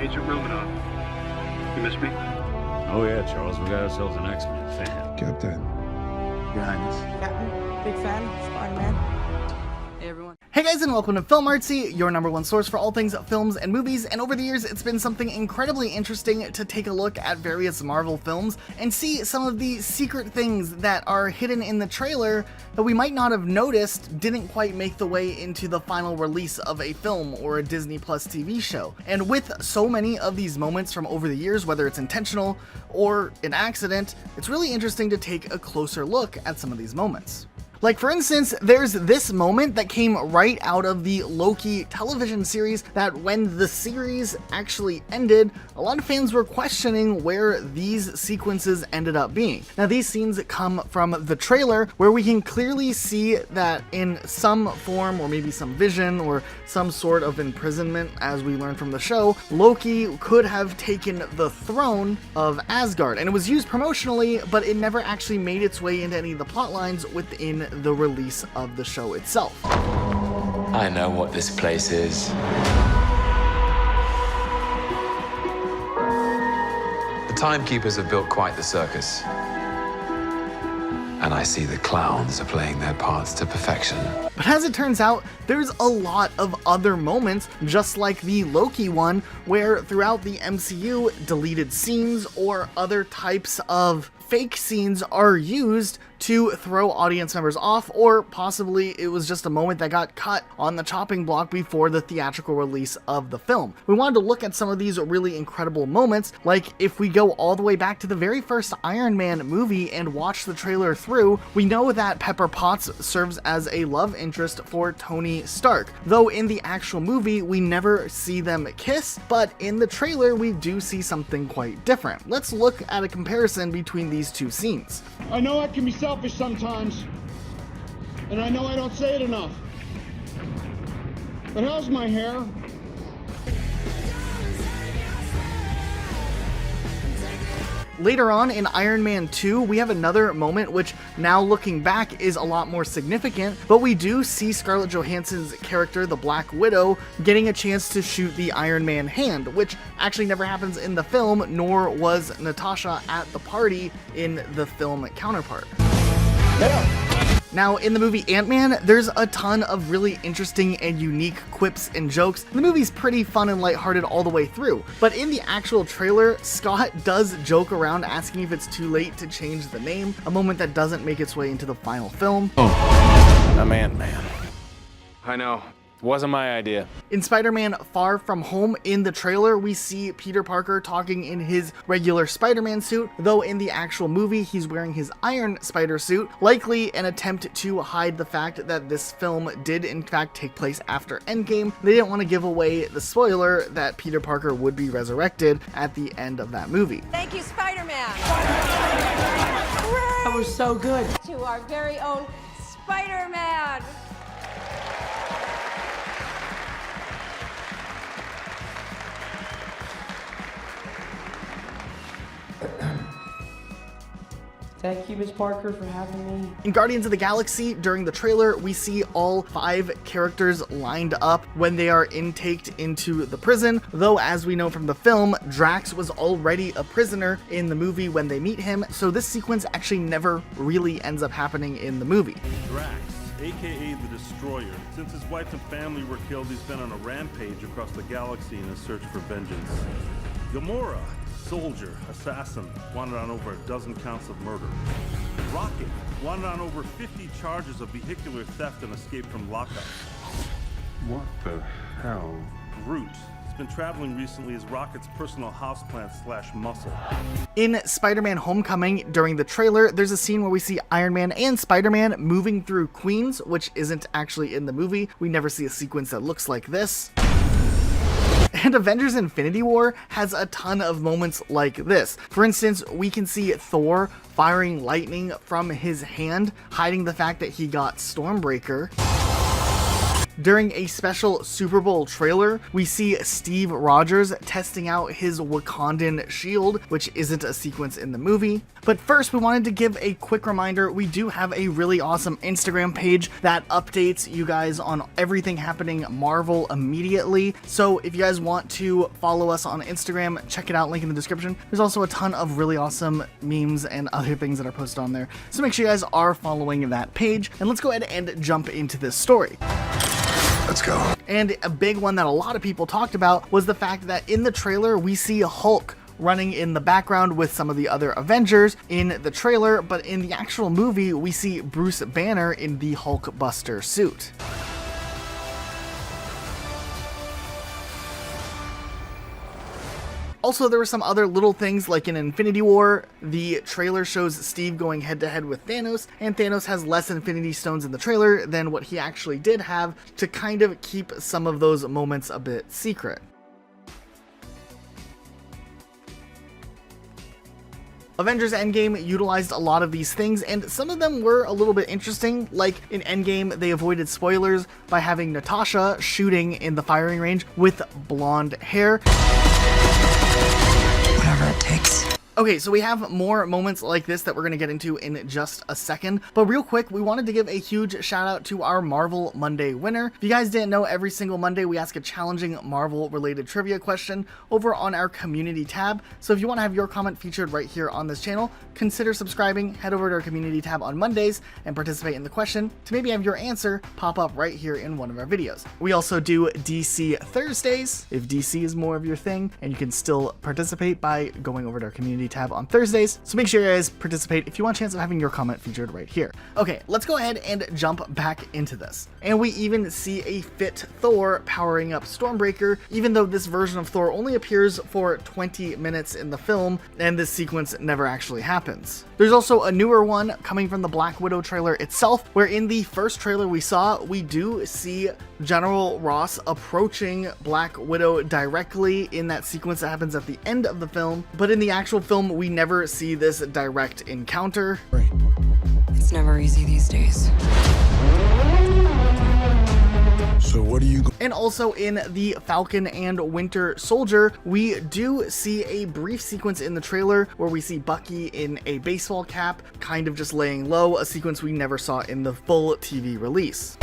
𝗪𝗁𝗃𝗃𝗀𝗀. You miss me? Oh yeah, Charles, we got ourselves an X-Men fan. Captain. Your Highness. Captain, big fan, Spider-Man. Hey everyone. Hey guys, and welcome to 𝗪𝗁𝗃𝗀𝗃, your number one source for all things films and movies, and over the years it's been something incredibly interesting to take a look at various Marvel films and see some of the secret things that are hidden in the trailer that we might not have noticed didn't quite make the way into the final release of a film or a Disney Plus TV show. And with so many of these moments from over the years, whether it's intentional or an accident, it's really interesting to take a closer look at some of these moments. Like, for instance, there's this moment that came right out of the Loki television series that when the series actually ended, a lot of fans were questioning where these sequences ended up being. Now, these scenes come from the trailer where we can clearly see that in some form or maybe some vision or some sort of imprisonment, as we learned from the show, Loki could have taken the throne of Asgard. And it was used promotionally, but it never actually made its way into any of the plot lines within the release of the show itself. I know what this place is. The timekeepers have built quite the circus. And I see the clowns are playing their parts to perfection. But as it turns out, there's a lot of other moments, just like the Loki one, where throughout the MCU, deleted scenes or other types of fake scenes are used to throw audience members off, or possibly it was just a moment that got cut on the chopping block before the theatrical release of the film. We wanted to look at some of these really incredible moments, like if we go all the way back to the very first Iron Man movie and watch the trailer through, we know that Pepper Potts serves as a love interest for Tony Stark, though in the actual movie we never see them kiss, but in the trailer we do see something quite different. Let's look at a comparison between these two scenes. I know I can be selfish sometimes, and I know I don't say it enough, but how's my hair? Later on in Iron Man 2, we have another moment which, now looking back, is a lot more significant, but we do see Scarlett Johansson's character, the Black Widow, getting a chance to shoot the Iron Man hand, which actually never happens in the film, nor was Natasha at the party in the film counterpart. Now, in the movie Ant-Man, there's a ton of really interesting and unique quips and jokes. The movie's pretty fun and lighthearted all the way through, but in the actual trailer, Scott does joke around asking if it's too late to change the name, a moment that doesn't make its way into the final film. Oh, I'm Ant-Man. I know. Wasn't my idea. In Spider-Man Far From Home, in the trailer, we see Peter Parker talking in his regular Spider-Man suit, though in the actual movie, he's wearing his Iron Spider suit, likely an attempt to hide the fact that this film did in fact take place after Endgame. They didn't want to give away the spoiler that Peter Parker would be resurrected at the end of that movie. Thank you, Spider-Man! That was so good. To our very own Spider-Man! Thank you, Miss Parker, for having me. In Guardians of the Galaxy, during the trailer, we see all 5 characters lined up when they are intaked into the prison, though as we know from the film, Drax was already a prisoner in the movie when they meet him, so this sequence actually never really ends up happening in the movie. Drax, aka the Destroyer. Since his wife and family were killed, he's been on a rampage across the galaxy in a search for vengeance. 𝗪𝗁𝗃𝗃𝗀𝗃, soldier, assassin, wanted on over a dozen counts of murder. Rocket, wanted on over 50 charges of vehicular theft and escape from lockup. What the hell? Groot. He's been traveling recently as Rocket's personal houseplant / muscle. In Spider-Man Homecoming, during the trailer, there's a scene where we see Iron Man and Spider-Man moving through Queens, which isn't actually in the movie. We never see a sequence that looks like this. And Avengers Infinity War has a ton of moments like this. For instance, we can see Thor firing lightning from his hand, hiding the fact that he got Stormbreaker. During a special Super Bowl trailer, we see Steve Rogers testing out his Wakandan shield, which isn't a sequence in the movie. But first, we wanted to give a quick reminder, we do have a really awesome Instagram page that updates you guys on everything happening Marvel immediately. So if you guys want to follow us on Instagram, check it out, link in the description. There's also a ton of really awesome memes and other things that are posted on there. So make sure you guys are following that page, and let's go ahead and jump into this story. Let's go. And a big one that a lot of people talked about was the fact that in the trailer, we see Hulk running in the background with some of the other Avengers in the trailer, but in the actual movie, we see Bruce Banner in the Hulkbuster suit. Also, there were some other little things, like in Infinity War, the trailer shows Steve going head-to-head with Thanos, and Thanos has less Infinity Stones in the trailer than what he actually did have, to kind of keep some of those moments a bit secret. Avengers Endgame utilized a lot of these things, and some of them were a little bit interesting. Like in Endgame, they avoided spoilers by having Natasha shooting in the firing range with blonde hair. Whatever it takes. Okay, so we have more moments like this that we're going to get into in just a second, but real quick, we wanted to give a huge shout out to our Marvel Monday winner. If you guys didn't know, every single Monday we ask a challenging Marvel related trivia question over on our community tab. So if you want to have your comment featured right here on this channel, consider subscribing, head over to our community tab on Mondays and participate in the question to maybe have your answer pop up right here in one of our videos. We also do DC Thursdays if DC is more of your thing, and you can still participate by going over to our community tab on Thursdays, so make sure you guys participate if you want a chance of having your comment featured right here. Okay, let's go ahead and jump back into this. And we even see a fit Thor powering up Stormbreaker, even though this version of Thor only appears for 20 minutes in the film, and this sequence never actually happens. There's also a newer one coming from the Black Widow trailer itself, where in the first trailer we saw, we do see General Ross approaching Black Widow directly in that sequence that happens at the end of the film, but in the actual film, we never see this direct encounter. It's never easy these days. So what do you... And also in the Falcon and Winter Soldier, we do see a brief sequence in the trailer where we see Bucky in a baseball cap, kind of just laying low, a sequence we never saw in the full TV release.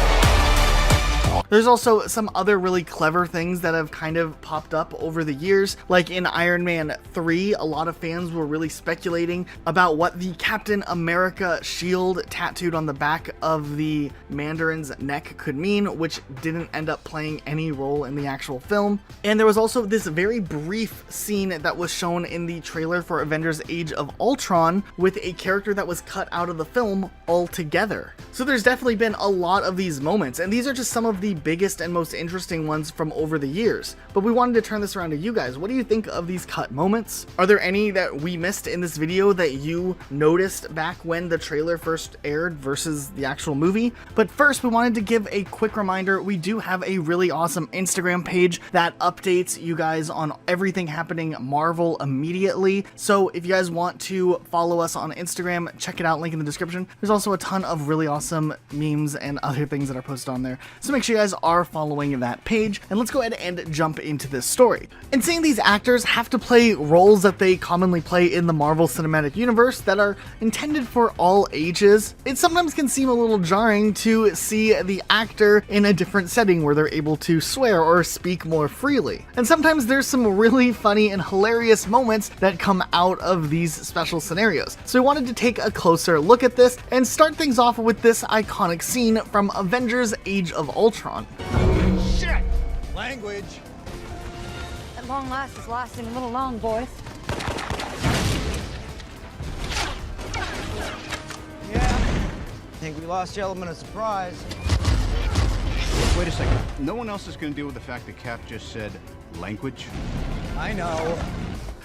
There's also some other really clever things that have kind of popped up over the years, like in Iron Man 3, a lot of fans were really speculating about what the Captain America shield tattooed on the back of the Mandarin's neck could mean, which didn't end up playing any role in the actual film. And there was also this very brief scene that was shown in the trailer for Avengers Age of Ultron with a character that was cut out of the film altogether. So there's definitely been a lot of these moments, and these are just some of the biggest and most interesting ones from over the years. But we wanted to turn this around to you guys. What do you think of these cut moments? Are there any that we missed in this video that you noticed back when the trailer first aired versus the actual movie? But first, we wanted to give a quick reminder, we do have a really awesome Instagram page that updates you guys on everything happening Marvel immediately. So if you guys want to follow us on Instagram, check it out, link in the description. There's also a ton of really awesome memes and other things that are posted on there. So make sure you guys are following that page, and let's go ahead and jump into this story. And seeing these actors have to play roles that they commonly play in the Marvel Cinematic Universe that are intended for all ages, it sometimes can seem a little jarring to see the actor in a different setting where they're able to swear or speak more freely. And sometimes there's some really funny and hilarious moments that come out of these special scenarios. So we wanted to take a closer look at this and start things off with this iconic scene from Avengers Age of Ultron. Shit! Language. At long last is lasting a little long, boys. Yeah, I think we lost the element of surprise. Wait a second. No one else is going to deal with the fact that Cap just said language? I know.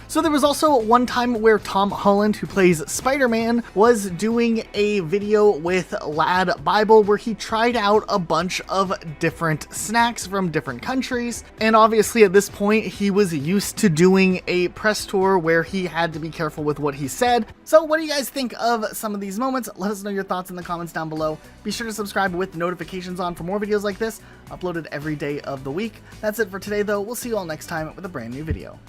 So there was also one time where Tom Holland, who plays Spider-Man, was doing a video with 𝗩𝗶𝗱𝗃𝗀𝗃 where he tried out a bunch of different snacks from different countries, and obviously at this point he was used to doing a press tour where he had to be careful with what he said. So what do you guys think of some of these moments? Let us know your thoughts in the comments down below. Be sure to subscribe with notifications on for more videos like this, uploaded every day of the week. That's it for today though. We'll see you all next time with a brand new video.